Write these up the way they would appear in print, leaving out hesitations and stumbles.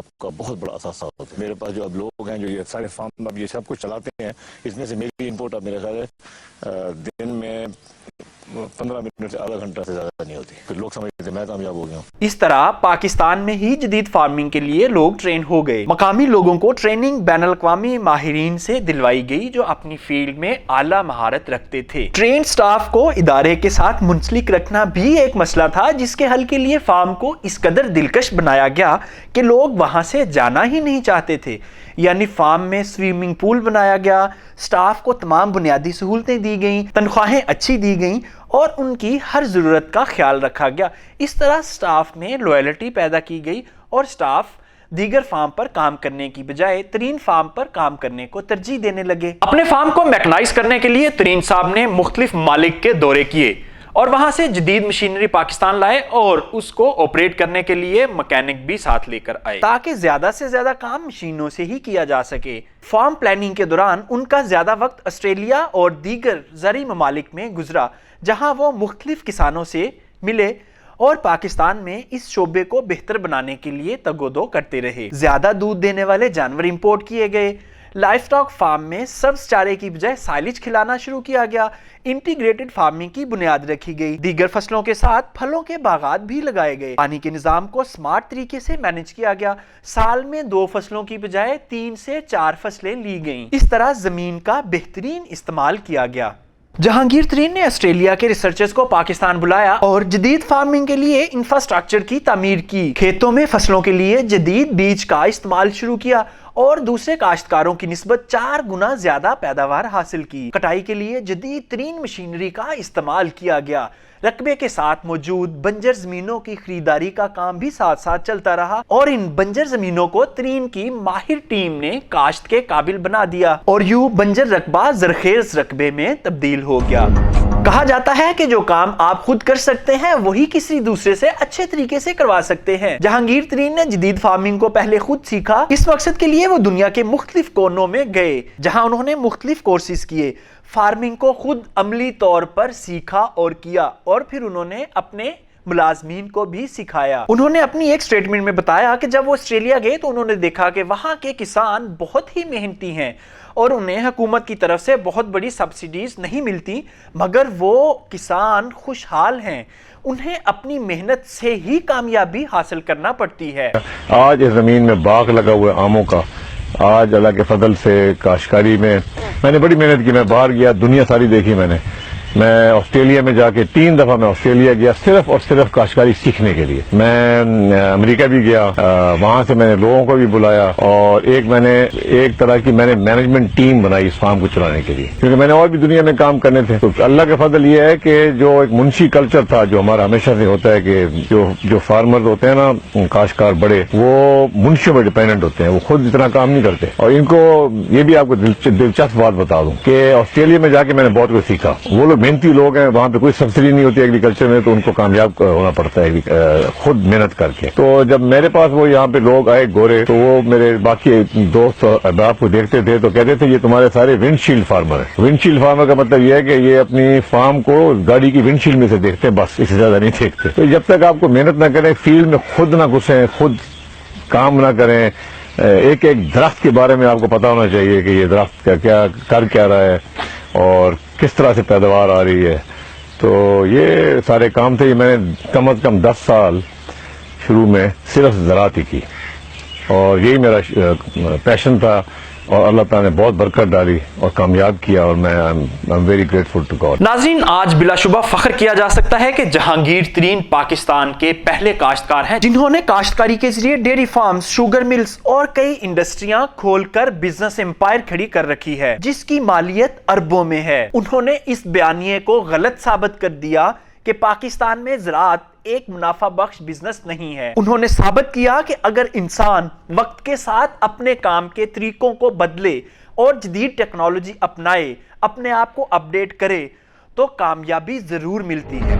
آپ کا بہت بڑا اثاثہ ہوتا ہے. میرے پاس جو اب لوگ ہیں جو یہ سارے فارم اب یہ سب کچھ چلاتے ہیں, اس میں سے میری انپوٹ اب میرے خیال ہے دن میں 15 منٹ سے آدھا گھنٹہ سے زیادہ نہیں ہوتی. پھر لوگ سمجھتے ہیں میں کامیاب ہو گیا ہوں. اس طرح پاکستان میں ہی جدید فارمنگ کے لیے لوگ ٹرین ہو گئے. مقامی لوگوں کو ٹریننگ بین الاقوامی ماہرین سے دلوائی گئی جو اپنی فیلڈ میں اعلیٰ مہارت رکھتے تھے. ٹرین سٹاف کو ادارے کے ساتھ منسلک رکھنا بھی ایک مسئلہ تھا جس کے حل کے لیے فارم کو اس قدر دلکش بنایا گیا کہ لوگ وہاں سے جانا ہی نہیں چاہتے تھے. یعنی فارم میں سوئمنگ پول بنایا گیا, سٹاف کو تمام بنیادی سہولتیں دی گئیں, تنخواہیں اچھی دی گئیں اور ان کی ہر ضرورت کا خیال رکھا گیا. اس طرح سٹاف میں لوائلٹی پیدا کی گئی اور سٹاف دیگر فارم پر کام کرنے کی بجائے ترین فارم پر کام کرنے کو ترجیح دینے لگے. اپنے فارم کو میکنائز کرنے کے لیے ترین صاحب نے مختلف ممالک کے دورے کیے اور وہاں سے جدید مشینری پاکستان لائے اور اس کو آپریٹ کرنے کے لیے مکینک بھی ساتھ لے کر آئے تاکہ زیادہ سے زیادہ کام مشینوں سے ہی کیا جا سکے. فارم پلاننگ کے دوران ان کا زیادہ وقت آسٹریلیا اور دیگر زرعی ممالک میں گزرا جہاں وہ مختلف کسانوں سے ملے اور پاکستان میں اس شعبے کو بہتر بنانے کے لیے تگ و دو کرتے رہے. زیادہ دودھ دینے والے جانور امپورٹ کیے گئے. لائف سٹاک فارم میں سبز چارے کی بجائے سائلج کھلانا شروع کیا گیا. انٹیگریٹڈ فارمنگ کی بنیاد رکھی گئی. دیگر فصلوں کے ساتھ پھلوں کے باغات بھی لگائے گئے. پانی کے نظام کو سمارٹ طریقے سے مینج کیا گیا. سال میں 2 فصلوں کی بجائے 3 سے 4 فصلیں لی گئیں. اس طرح زمین کا بہترین استعمال کیا گیا. جہانگیر ترین نے آسٹریلیا کے ریسرچرز کو پاکستان بلایا اور جدید فارمنگ کے لیے انفراسٹرکچر کی تعمیر کی. کھیتوں میں فصلوں کے لیے جدید بیج کا استعمال شروع کیا اور دوسرے کاشتکاروں کی نسبت 4 گنا زیادہ پیداوار حاصل کی. کٹائی کے لیے جدید ترین مشینری کا استعمال کیا گیا. رقبے کے ساتھ موجود بنجر زمینوں کی خریداری کا کام بھی ساتھ ساتھ چلتا رہا اور ان بنجر زمینوں کو ترین کی ماہر ٹیم نے کاشت کے قابل بنا دیا اور یوں بنجر رقبہ زرخیز رقبے میں تبدیل ہو گیا. کہا جاتا ہے کہ جو کام آپ خود کر سکتے ہیں وہی کسی دوسرے سے اچھے طریقے سے کروا سکتے ہیں. جہانگیر ترین نے جدید فارمنگ کو پہلے خود سیکھا. اس مقصد کے لیے وہ دنیا کے مختلف کونوں میں گئے جہاں انہوں نے مختلف کورسز کیے. فارمنگ کو خود عملی طور پر سیکھا اور کیا اور پھر انہوں نے اپنے ملازمین کو بھی سکھایا. انہوں نے اپنی ایک سٹیٹمنٹ میں بتایا کہ جب وہ آسٹریلیا گئے تو انہوں نے دیکھا کہ وہاں کے کسان بہت ہی محنتی ہیں اور انہیں حکومت کی طرف سے بہت بڑی سبسڈیز نہیں ملتی مگر وہ کسان خوشحال ہیں. انہیں اپنی محنت سے ہی کامیابی حاصل کرنا پڑتی ہے. آج اس زمین میں باغ لگا ہوا ہے آموں کا. آج اللہ کے فضل سے کاشتکاری میں نے بڑی محنت کی. میں باہر گیا, دنیا ساری دیکھی میں آسٹریلیا میں جا کے 3 دفعہ میں آسٹریلیا گیا صرف اور صرف کاشتکاری سیکھنے کے لیے. میں امریکہ بھی گیا, وہاں سے میں نے لوگوں کو بھی بلایا اور میں نے ایک طرح کی مینجمنٹ ٹیم بنائی اس فارم کو چلانے کے لیے کیونکہ میں نے اور بھی دنیا میں کام کرنے تھے. تو اللہ کا فضل یہ ہے کہ جو ایک منشی کلچر تھا جو ہمارا ہمیشہ سے ہوتا ہے کہ جو فارمرز ہوتے ہیں نا کاشتکار بڑے وہ منشیوں پر ڈیپینڈنٹ ہوتے ہیں, وہ خود اتنا کام نہیں کرتے. اور ان کو یہ بھی آپ کو دلچسپ بات بتا دوں کہ آسٹریلیا میں جا کے میں نے بہت کچھ سیکھا. وہ لوگ محنتی لوگ ہیں, وہاں پہ کوئی سبسڈی نہیں ہوتی ایگریکلچر میں تو ان کو کامیاب ہونا پڑتا ہے خود محنت کر کے. تو جب میرے پاس وہ یہاں پہ لوگ آئے گورے تو وہ میرے باقی دوست احباب کو دیکھتے تھے تو کہتے تھے یہ تمہارے سارے ونڈ شیلڈ فارمر ہیں. ونڈ شیلڈ فارمر کا مطلب یہ ہے کہ یہ اپنی فارم کو گاڑی کی ونڈ شیلڈ میں سے دیکھتے ہیں, بس اس سے زیادہ نہیں دیکھتے. تو جب تک آپ کو محنت نہ کریں, فیلڈ میں خود نہ گھسیں, خود کام نہ کریں, ایک درخت کے بارے میں آپ کو پتا ہونا چاہیے کہ یہ درخت کر کیا رہا ہے اور کس طرح سے پیداوار آ رہی ہے. تو یہ سارے کام تھے. میں نے کم از کم 10 سال شروع میں صرف زراعت ہی کی اور یہی میرا پیشن تھا اور اللہ تعالیٰ نے بہت برکت ڈالی اور کامیاب کیا اور میں I'm very grateful to God. ناظرین, آج بلا شبہ فخر کیا جا سکتا ہے کہ جہانگیر ترین پاکستان کے پہلے کاشتکار ہیں جنہوں نے کاشتکاری کے ذریعے ڈیری فارمز, شوگر ملز اور کئی انڈسٹریاں کھول کر بزنس امپائر کھڑی کر رکھی ہے جس کی مالیت اربوں میں ہے. انہوں نے اس بیانیے کو غلط ثابت کر دیا کہ پاکستان میں زراعت ایک منافع بخش بزنس نہیں ہے. انہوں نے ثابت کیا کہ اگر انسان وقت کے ساتھ اپنے کام کے طریقوں کو بدلے اور جدید ٹیکنالوجی اپنائے, اپنے آپ کو اپڈیٹ کرے تو کامیابی ضرور ملتی ہے.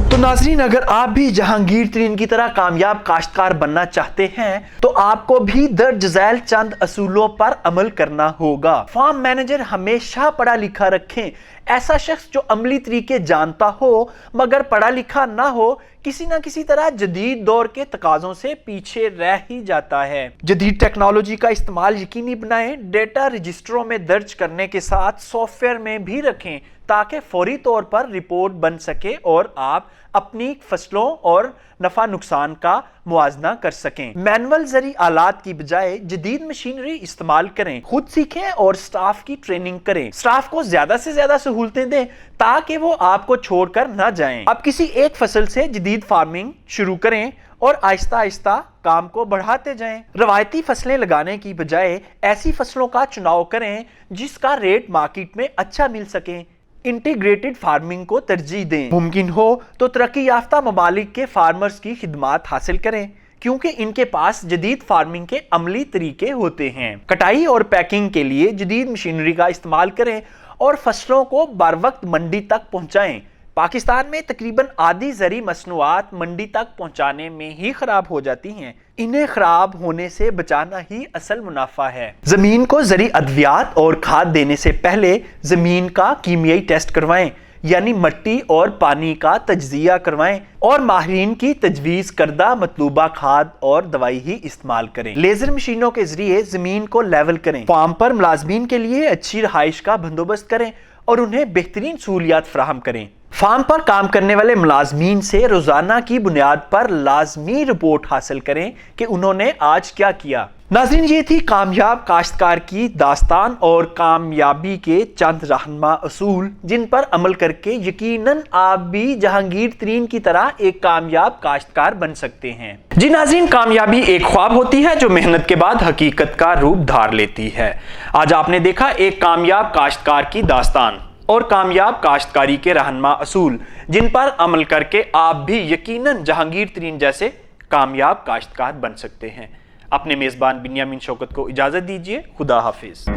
تو ناظرین, اگر آپ بھی جہانگیر ترین کی طرح کامیاب کاشتکار بننا چاہتے ہیں تو آپ کو بھی درج ذیل چند اصولوں پر عمل کرنا ہوگا. فارم مینیجر ہمیشہ پڑھا لکھا رکھیں. ایسا شخص جو عملی طریقے جانتا ہو مگر پڑھا لکھا نہ ہو کسی نہ کسی طرح جدید دور کے تقاضوں سے پیچھے رہ ہی جاتا ہے۔ جدید ٹیکنالوجی کا استعمال یقینی بنائیں، ڈیٹا رجسٹروں میں درج کرنے کے ساتھ سافٹ ویئر میں بھی رکھیں تاکہ فوری طور پر رپورٹ بن سکے اور آپ اپنی فصلوں اور نفع نقصان کا موازنہ کر سکیں۔ مینول زرعی آلات کی بجائے جدید مشینری استعمال کریں، خود سیکھیں اور سٹاف کی ٹریننگ کریں۔ سٹاف کو زیادہ سے زیادہ سہولتیں دیں تاکہ وہ آپ کو چھوڑ کر نہ جائیں۔ اب کسی ایک فصل سے جدید فارمنگ شروع کریں اور آہستہ آہستہ کام کو بڑھاتے جائیں۔ روایتی فصلیں لگانے کی بجائے ایسی فصلوں کا چناؤ کریں جس کا ریٹ مارکیٹ میں اچھا مل سکے۔ انٹیگریٹڈ فارمنگ کو ترجیح دیں۔ ممکن ہو تو ترقی یافتہ ممالک کے فارمرز کی خدمات حاصل کریں کیونکہ ان کے پاس جدید فارمنگ کے عملی طریقے ہوتے ہیں۔ کٹائی اور پیکنگ کے لیے جدید مشینری کا استعمال کریں اور فصلوں کو بروقت منڈی تک پہنچائیں۔ پاکستان میں تقریباً آدھی زرعی مصنوعات منڈی تک پہنچانے میں ہی خراب ہو جاتی ہیں۔ انہیں خراب ہونے سے بچانا ہی اصل منافع ہے۔ زمین کو زرعی ادویات اور کھاد دینے سے پہلے زمین کا کیمیائی ٹیسٹ کروائیں، یعنی مٹی اور پانی کا تجزیہ کروائیں اور ماہرین کی تجویز کردہ مطلوبہ کھاد اور دوائی ہی استعمال کریں۔ لیزر مشینوں کے ذریعے زمین کو لیول کریں۔ فارم پر ملازمین کے لیے اچھی رہائش کا بندوبست کریں اور انہیں بہترین سہولیات فراہم کریں۔ فارم پر کام کرنے والے ملازمین سے روزانہ کی بنیاد پر لازمی رپورٹ حاصل کریں کہ انہوں نے آج کیا کیا۔ ناظرین، یہ تھی کامیاب کاشتکار کی داستان اور کامیابی کے چند رہنما اصول جن پر عمل کر کے یقیناً آپ بھی جہانگیر ترین کی طرح ایک کامیاب کاشتکار بن سکتے ہیں۔ جی ناظرین، کامیابی ایک خواب ہوتی ہے جو محنت کے بعد حقیقت کا روپ دھار لیتی ہے۔ آج آپ نے دیکھا ایک کامیاب کاشتکار کی داستان اور کامیاب کاشتکاری کے رہنما اصول جن پر عمل کر کے آپ بھی یقیناً جہانگیر ترین جیسے کامیاب کاشتکار بن سکتے ہیں۔ اپنے میزبان بنیامین شوکت کو اجازت دیجیے۔ خدا حافظ۔